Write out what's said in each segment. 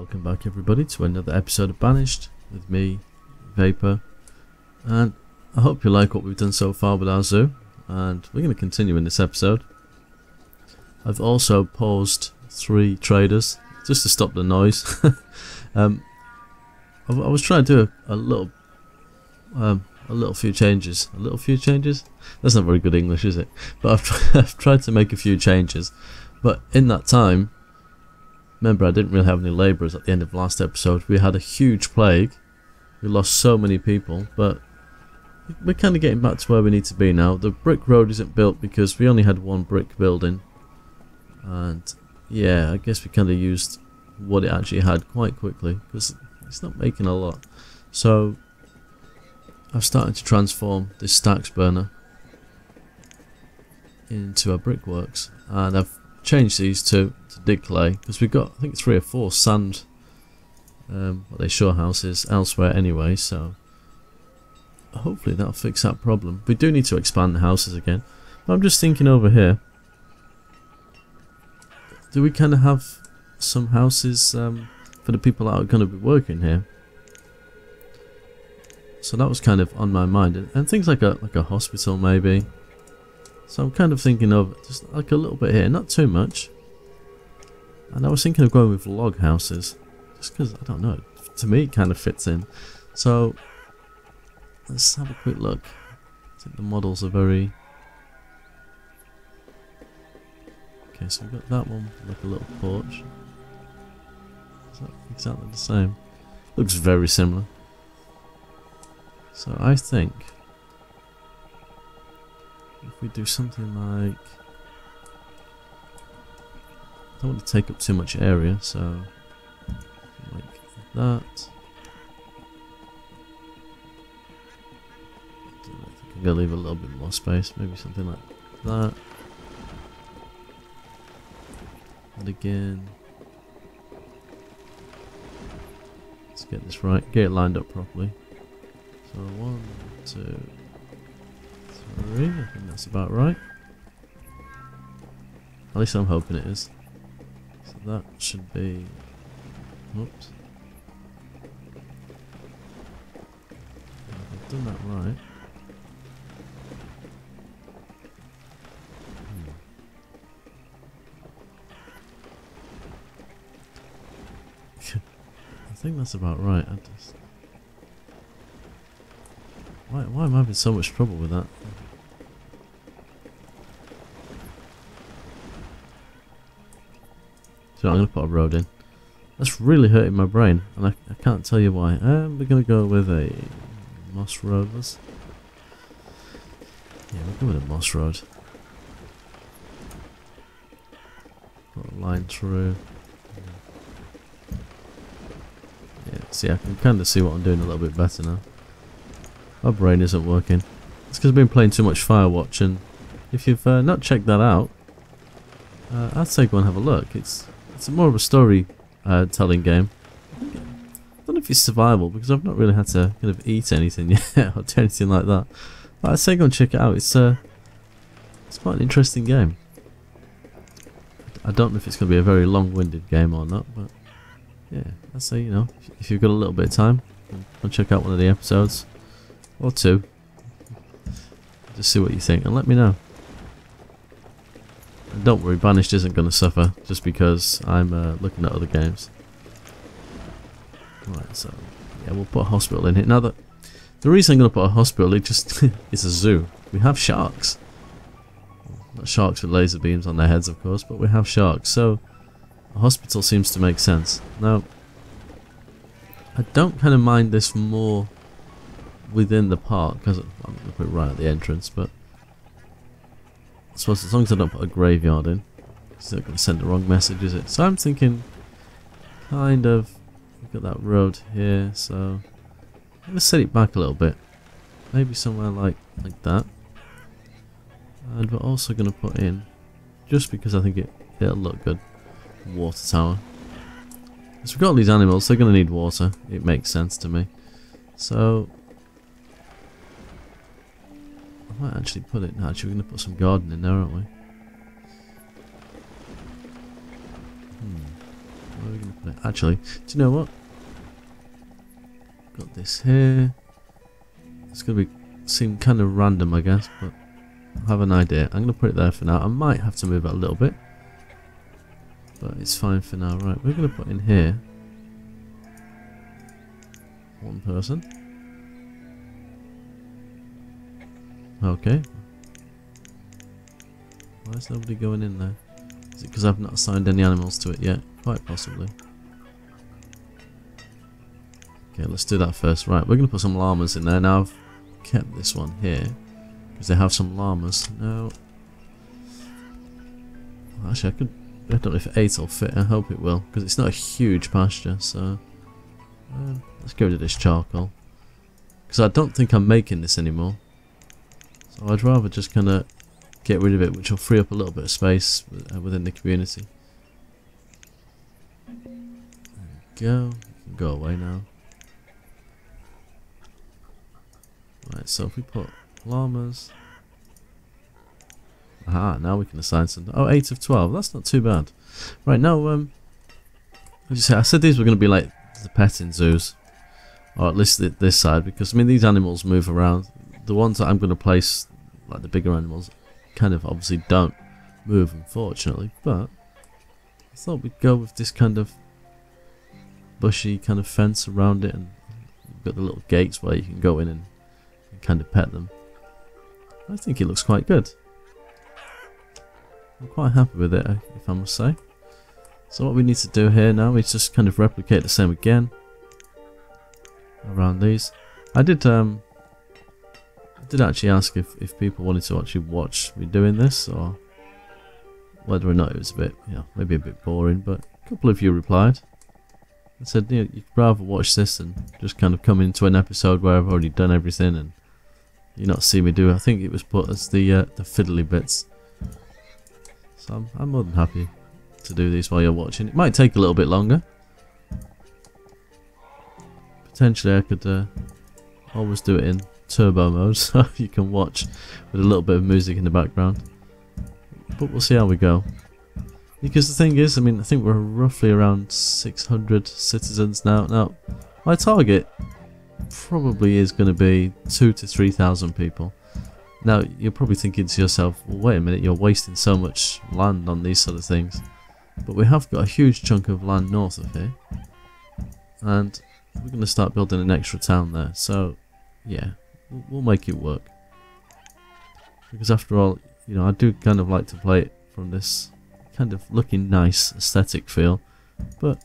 Welcome back everybody to another episode of Banished with me, Vapor, and I hope you like what we've done so far with our zoo, and we're going to continue in this episode. I've also paused 3 traders just to stop the noise. I was trying to do a little few changes. A little few changes? That's not very good English, is it? But I've tried to make a few changes, but in that time, remember, I didn't really have any labourers at the end of last episode. We had a huge plague. We lost so many people, but we're kind of getting back to where we need to be now. The brick road isn't built because we only had 1 brick building. And yeah, I guess we kind of used what it actually had quite quickly because it's not making a lot. So I've started to transform this stacks burner into a brickworks, and I've changed these to dig clay because we've got, I think, 3 or 4 sand what they shore houses elsewhere anyway, so hopefully that'll fix that problem. We do need to expand the houses again, but I'm just thinking over here, do we kind of have some houses for the people that are going to be working here? So that was kind of on my mind, and things like a hospital maybe. So I'm kind of thinking of just like a little bit here, not too much. And I was thinking of going with log houses, just because, I don't know, to me it kind of fits in. So let's have a quick look. I think the models are very... Okay, so we've got that one, like a little porch. Is that exactly the same? Looks very similar. So I think if we do something like... I don't want to take up too much area, so like that. I think I'm going to leave a little bit more space, maybe something like that. And again, let's get this right, get it lined up properly. So 1, 2, 3, I think that's about right. At least I'm hoping it is. So that should be... Oops. I've done that right. I think that's about right. I just... Why am I having so much trouble with that? So I'm going to put a road in. That's really hurting my brain, and I can't tell you why. We're going to go with a moss road. Yeah, we'll go with a moss road. Put a line through. Yeah, see, I can kind of see what I'm doing a little bit better now. My brain isn't working. It's because I've been playing too much Firewatch, and if you've not checked that out, I'd say go and have a look. It's more of a story telling game. I don't know if it's survival because I've not really had to kind of eat anything yet or do anything like that. But I'd say go and check it out. It's quite an interesting game. I don't know if it's going to be a very long-winded game or not, but yeah, I'd say, you know, if you've got a little bit of time, go check out one of the episodes. Or 2. Just see what you think and let me know. And don't worry, Banished isn't going to suffer just because I'm looking at other games. Right, so yeah, we'll put a hospital in here. Now, the reason I'm going to put a hospital is a zoo. We have sharks. Not sharks with laser beams on their heads, of course, but we have sharks. So a hospital seems to make sense. Now, I don't kind of mind this more within the park because I'm going to put it right at the entrance, but I suppose as long as I don't put a graveyard in, it's not going to send the wrong message, is it? So I'm thinking kind of, we've got that road here, so I'm going to set it back a little bit, maybe somewhere like that, and we're also going to put in, just because I think it'll look good, water tower. So we've got all these animals, they're going to need water, it makes sense to me. So I might actually put it... No, actually we're going to put some garden in there, aren't we? Where are we going to put it? Actually, do you know what? Got this here. It's going to seem kind of random, I guess, but I have an idea. I'm going to put it there for now. I might have to move it a little bit, but it's fine for now. Right, we're going to put in here one person. Okay. Why is nobody going in there? Is it because I've not assigned any animals to it yet? Quite possibly. Okay, let's do that first. Right, we're going to put some llamas in there. Now I've kept this one here because they have some llamas. No. Actually, I don't know if 8 will fit. I hope it will, because it's not a huge pasture. So let's get rid of this charcoal, because I don't think I'm making this anymore. So I'd rather just kind of get rid of it, which will free up a little bit of space within the community. There we go. You can go away now. Right, so if we put llamas. Aha, now we can assign some. Oh, 8 of 12. That's not too bad. Right, now, as you say, I said these were going to be like the petting zoos. Or at least this side, because, I mean, these animals move around. The ones that I'm going to place, like the bigger animals, kind of obviously don't move, unfortunately. But I thought we'd go with this kind of bushy kind of fence around it, and you've got the little gates where you can go in and kind of pet them. I think it looks quite good. I'm quite happy with it, if I must say. So what we need to do here now is just kind of replicate the same again around these. I did actually ask if people wanted to actually watch me doing this, or whether or not it was a bit, you know, maybe a bit boring, but a couple of you replied and said, you know, you'd rather watch this than just kind of come into an episode where I've already done everything and you not see me do. I think it was put as the fiddly bits. So I'm more than happy to do these while you're watching. It might take a little bit longer. Potentially I could always do it in turbo mode so you can watch with a little bit of music in the background. But we'll see how we go. Because the thing is, I mean, I think we're roughly around 600 citizens now. Now, my target probably is going to be 2,000 to 3,000 people. Now, you're probably thinking to yourself, well, wait a minute, you're wasting so much land on these sort of things. But we have got a huge chunk of land north of here. And we're going to start building an extra town there. So, yeah, we'll make it work. Because after all, you know, I do kind of like to play it from this kind of looking nice aesthetic feel. But,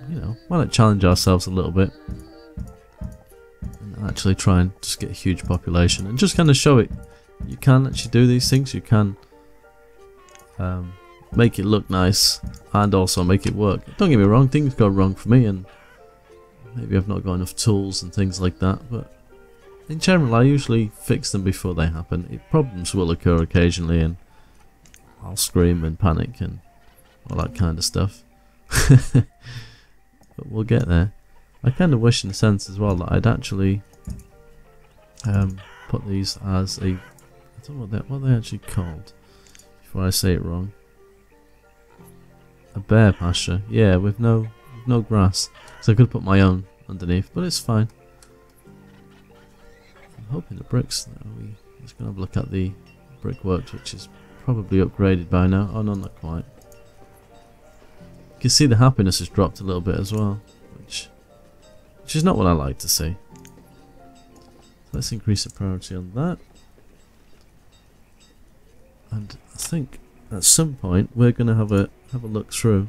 you know, why not challenge ourselves a little bit? Actually try and just get a huge population and just kind of show it. You can actually do these things. You can make it look nice and also make it work. Don't get me wrong, things go wrong for me and maybe I've not got enough tools and things like that, but in general I usually fix them before they happen. Problems will occur occasionally and I'll scream and panic and all that kind of stuff. But we'll get there. I kind of wish in a sense as well that I'd actually put these as a, I don't know what they're actually called before I say it wrong. A bear pasture, yeah, with no grass. So I could put my own underneath, but it's fine. I'm hoping the bricks. We're just gonna have a look at the brickworks, which is probably upgraded by now. Oh no, not quite. You can see the happiness has dropped a little bit as well, which is not what I like to see. So let's increase the priority on that. And I think at some point we're going to have a look through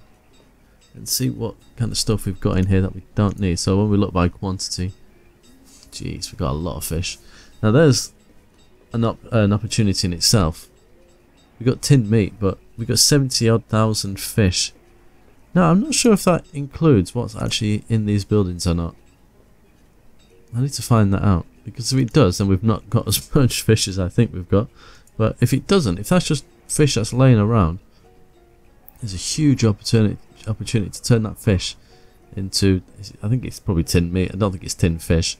and see what kind of stuff we've got in here that we don't need. So when we look by quantity, jeez, we've got a lot of fish. Now there's an opportunity in itself. We've got tinned meat, but we've got 70-odd thousand fish. Now I'm not sure if that includes what's actually in these buildings or not. I need to find that out, because if it does, then we've not got as much fish as I think we've got. But if it doesn't, if that's just fish that's laying around, there's a huge opportunity to turn that fish into, I think it's probably tinned meat, I don't think it's tinned fish,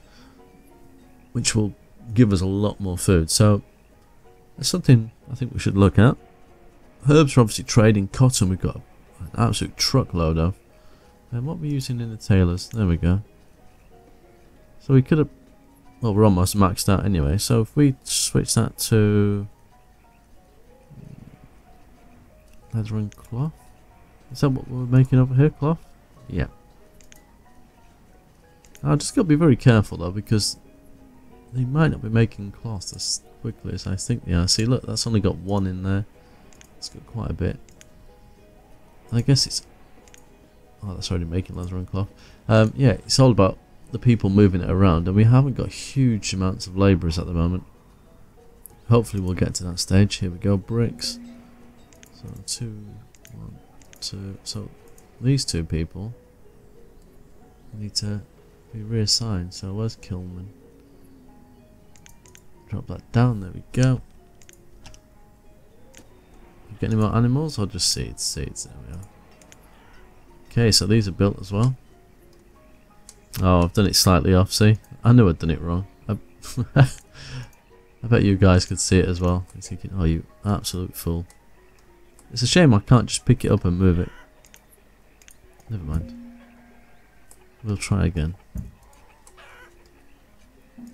which will give us a lot more food. So that's something I think we should look at. Herbs are obviously trading. Cotton we've got an absolute truckload of. And what we're using in the tailors, there we go. So we could have, well, we're almost maxed out anyway. So if we switch that to leather and cloth, is that what we're making over here? Cloth? Yeah. I just got to be very careful though, because they might not be making cloth as quickly as I think they are. See, look, that's only got one in there. It's got quite a bit. I guess it's, oh, that's already making leather and cloth. Yeah, it's all about the people moving it around, and we haven't got huge amounts of labourers at the moment. Hopefully we'll get to that stage. Here we go, bricks. So 2, 1, 2. So these two people need to be reassigned. So where's Kilman? Drop that down. There we go. Get any more animals or just seeds? Seeds. There we are. Okay, so these are built as well. Oh, I've done it slightly off. See, I knew I'd done it wrong. I bet you guys could see it as well. You're thinking, oh, you absolute fool. It's a shame I can't just pick it up and move it. Never mind. We'll try again.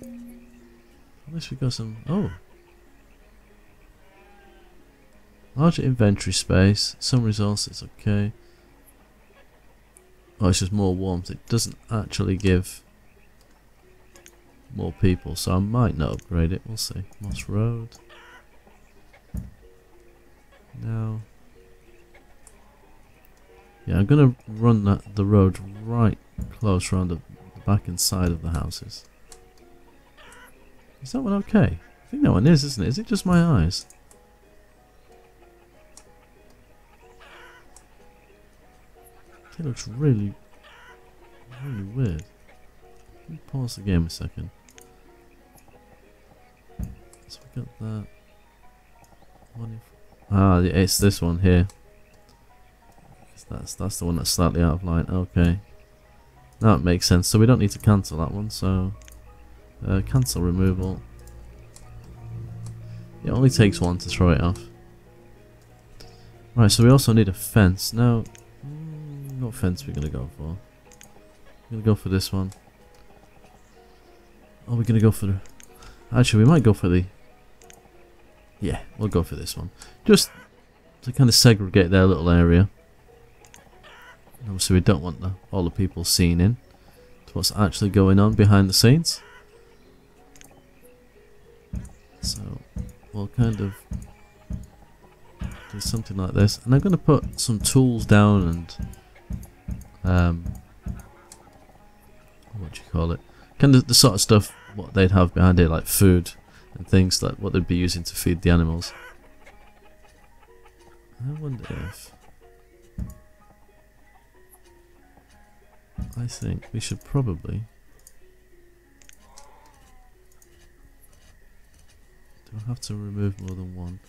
At least we got some. Oh. Larger inventory space. Some resources. Okay. Oh, it's just more warmth. It doesn't actually give more people, so I might not upgrade it. We'll see. Moss Road. Now. Yeah, I'm gonna run the road right close around the back and side of the houses. Is that one okay? I think that one is, isn't it? Is it just my eyes? It looks really weird. Let me pause the game a second. So we got that. Ah, it's this one here. That's the one that's slightly out of line. Okay. Now it makes sense. So we don't need to cancel that one. So cancel removal. It only takes one to throw it off. Right. So we also need a fence now. What fence we're gonna go for? We're gonna go for this one. Oh, we're gonna go for the. Actually, we might go for the. Yeah, we'll go for this one. Just to kind of segregate their little area. And obviously, we don't want all the people seeing in to what's actually going on behind the scenes. So we'll kind of do something like this, and I'm gonna put some tools down and. What do you call it? Kind of the sort of stuff what they'd have behind it, like food and things like what they'd be using to feed the animals. I wonder if I think we should probably. Do I have to remove more than one?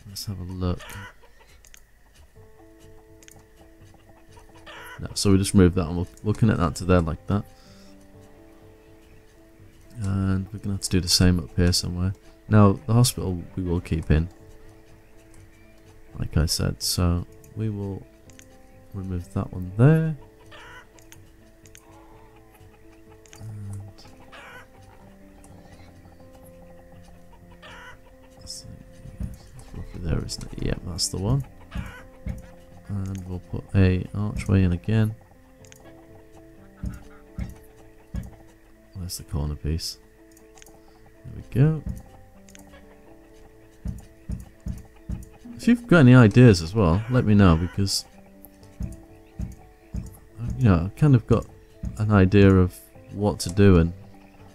Let's have a look. No, so we just move that and we'll connect that to there like that. And we're going to have to do the same up here somewhere. Now, the hospital we will keep in. Like I said, so we will remove that one there. And that's roughly there, isn't it? Yeah, that's the one. And we'll put a archway in again. Where's the corner piece? There we go. If you've got any ideas as well, let me know, because you know, I've kind of got an idea of what to do and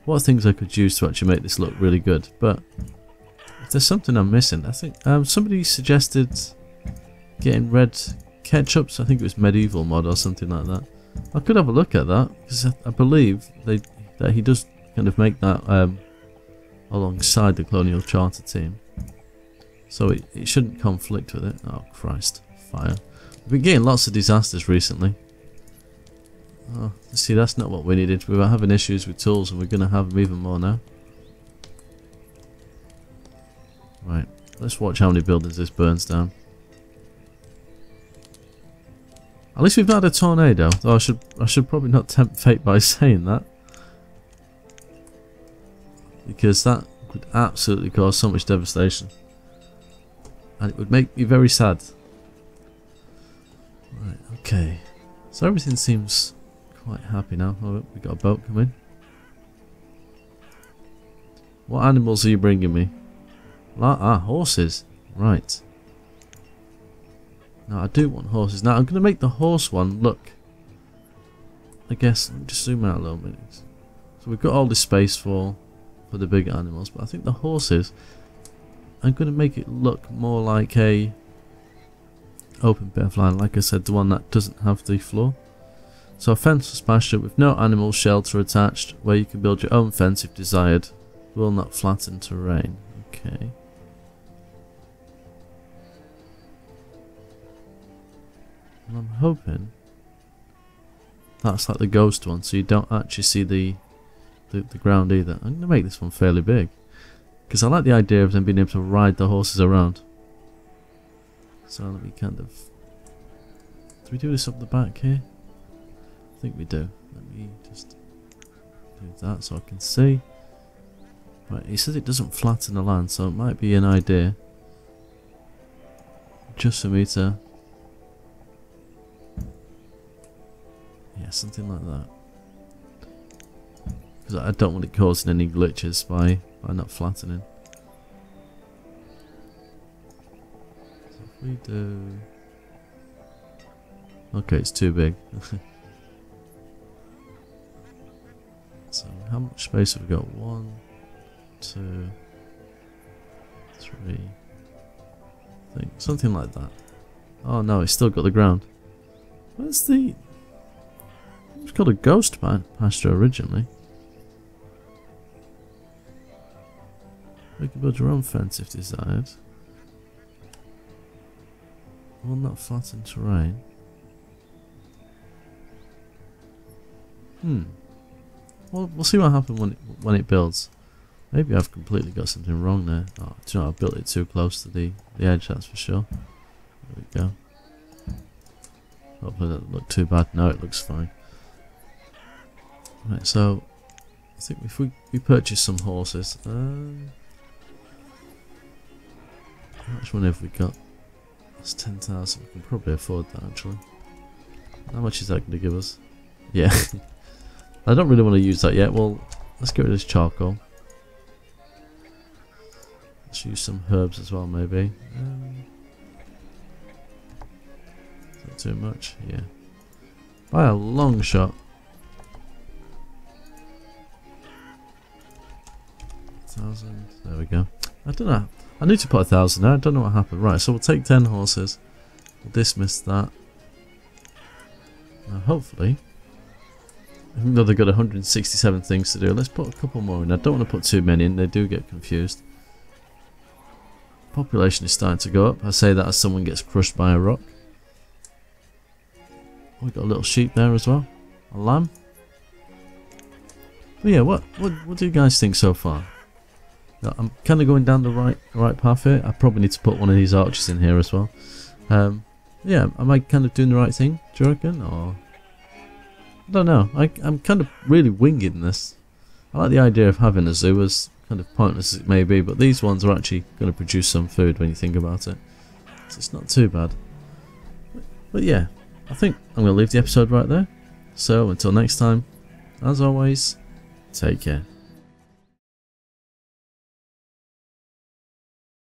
what things I could use to actually make this look really good. But if there's something I'm missing, I think somebody suggested getting red ketchups. I think it was medieval mod or something like that. I could have a look at that, because I believe that he does kind of make that alongside the Colonial Charter team. So it shouldn't conflict with it. Oh Christ, fire. We've been getting lots of disasters recently. Oh, see, that's not what we needed. We were having issues with tools, and we're going to have them even more now. Right, let's watch how many buildings this burns down. At least we've not had a tornado, though I should probably not tempt fate by saying that. Because that could absolutely cause so much devastation. And it would make me very sad. Right, okay. So everything seems quite happy now. Oh, we got a boat coming. What animals are you bringing me? Horses. Right. Now I do want horses. Now I'm going to make the horse one look. I guess, let me just zoom out a little bit. So we've got all this space for the bigger animals, but I think the horses, I'm going to make it look more like a open bit of land, like I said, the one that doesn't have the floor. So a fence was pasture with no animal shelter attached, where you can build your own fence if desired. Will not flatten terrain. Okay. And I'm hoping that's like the ghost one, so you don't actually see the ground either. I'm going to make this one fairly big, because I like the idea of them being able to ride the horses around. So let me kind of... Do we do this up the back here? I think we do. Let me just do that so I can see. Right, he says it doesn't flatten the land, so it might be an idea just for me to... Yeah, something like that. Because I don't want it causing any glitches by not flattening. So if we do... Okay, it's too big. So how much space have we got? 1, 2, 3. I think something like that. Oh no, it's still got the ground. Where's the... It's got a ghost pasture originally. You can build your own fence if desired. Will not flatten terrain. Well, we'll see what happens when it builds. Maybe I've completely got something wrong there. Oh, do you know, I built it too close to the edge, that's for sure. There we go. Hopefully that doesn't look too bad. No, it looks fine. Right, so I think if we purchase some horses, how much money have we got? That's 10,000. We can probably afford that actually. How much is that going to give us? Yeah. I don't really want to use that yet. Well, let's get rid of this charcoal. Let's use some herbs as well, maybe. Is that too much? Yeah. By a long shot. 1,000. There we go. I don't know. I need to put 1,000 there. I don't know what happened. Right, so we'll take 10 horses. We'll dismiss that. Now, hopefully, even though they've got 167 things to do, let's put a couple more in. I don't want to put too many in. They do get confused. Population is starting to go up. I say that as someone gets crushed by a rock. We've got a little sheep there as well. A lamb. But yeah, what do you guys think so far? Now, I'm kind of going down the right path here. I probably need to put one of these archers in here as well. Yeah, am I kind of doing the right thing, do you reckon? Or I don't know. I'm kind of really winging this. I like the idea of having a zoo, as kind of pointless as it may be, but these ones are actually going to produce some food when you think about it. So it's not too bad. But yeah, I think I'm going to leave the episode right there. So until next time, as always, take care.